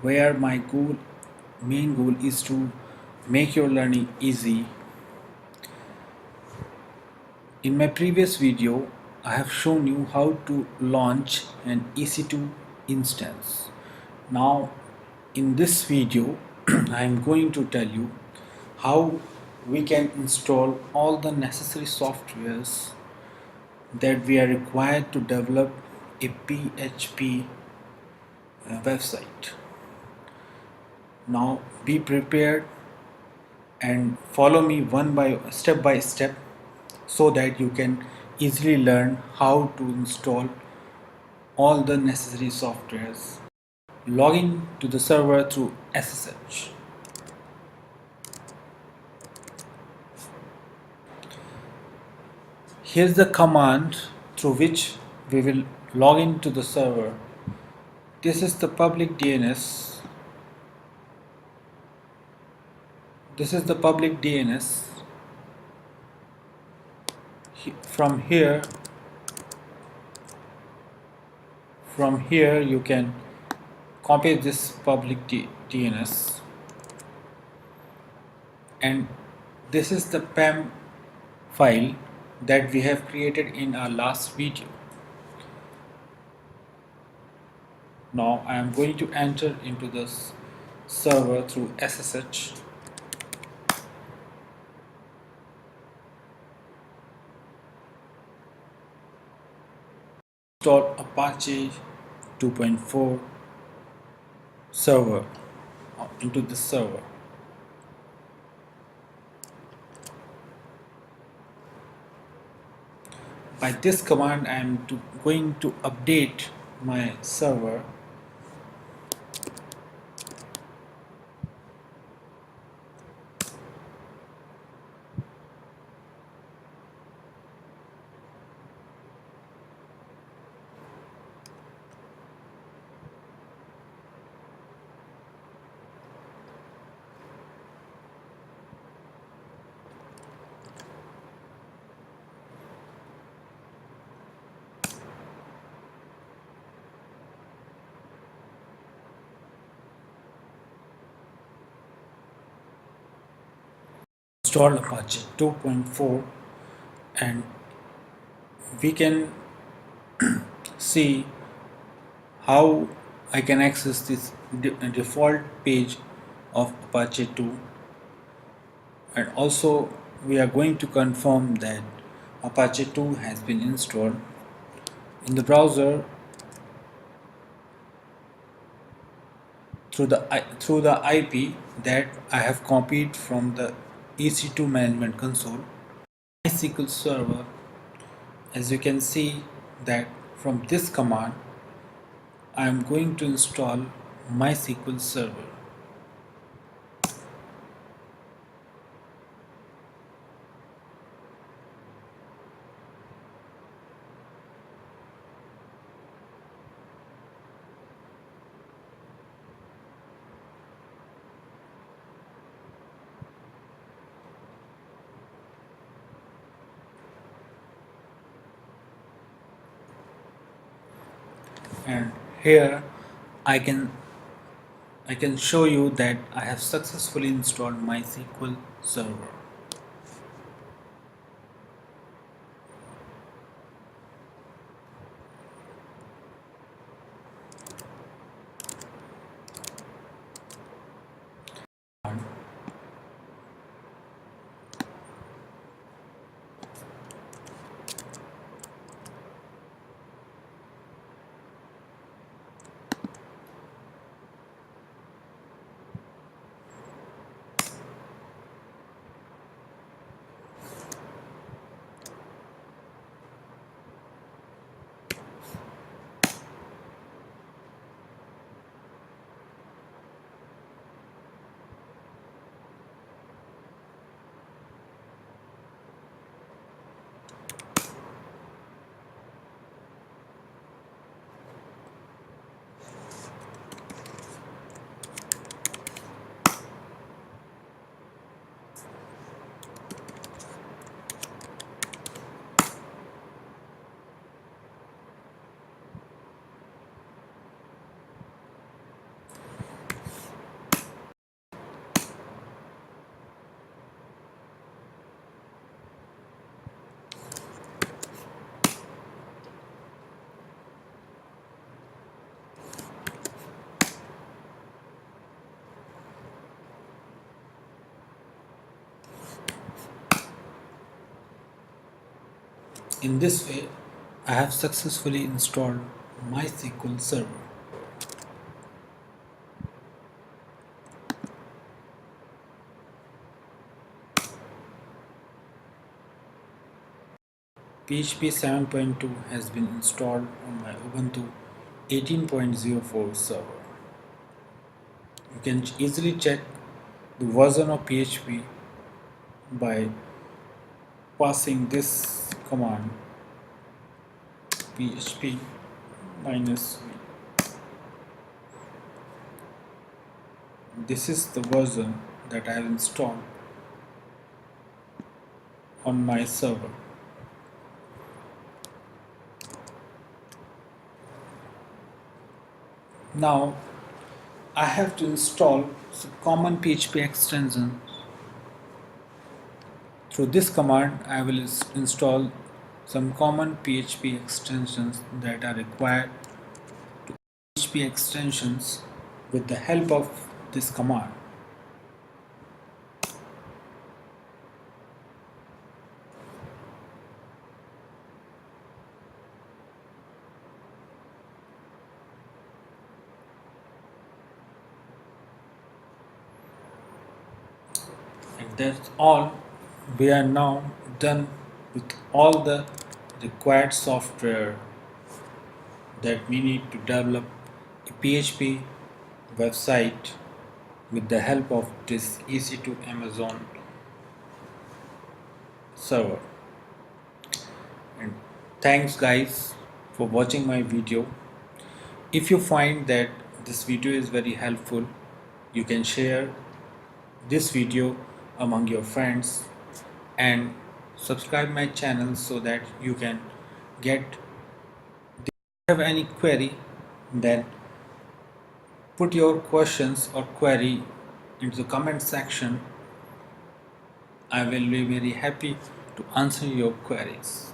where my main goal is to make your learning easy. In my previous video, I have shown you how to launch an EC2 instance. Now, in this video, I am going to tell you how we can install all the necessary softwares that we are required to develop a PHP website. Now, be prepared and follow me step by step so that you can easily learn how to install all the necessary softwares. Login to the server through SSH. Here's the command through which we will log into the server. This is the public DNS. This is the public DNS. From here you can copy this public DNS, and this is the PAM file that we have created in our last video. Now I am going to enter into this server through SSH. Install Apache 2.4 server into the server. By this command, I am going to update my server. Install Apache 2.4, and we can see how I can access this default page of Apache 2, and also we are going to confirm that Apache 2 has been installed in the browser through the IP that I have copied from the EC2 management console. MySQL server, as you can see that from this command I am going to install MySQL server. And here I can show you that I have successfully installed MySQL server. In this way, I have successfully installed mysql server. PHP 7.2 has been installed on my Ubuntu 18.04 server. You can easily check the version of PHP by passing this command php minus v. This is the version that I have installed on my server. Now I have to install some common PHP extension. Through this command I will install some common PHP extensions that are required to PHP extensions with the help of this command. And that's all. We are now done with all the required software that we need to develop a PHP website with the help of this EC2 Amazon server. And thanks guys for watching my video. If you find that this video is very helpful, you can share this video among your friends and subscribe my channel so that you can get. If you have any query, then put your questions or query into the comment section. I will be very happy to answer your queries.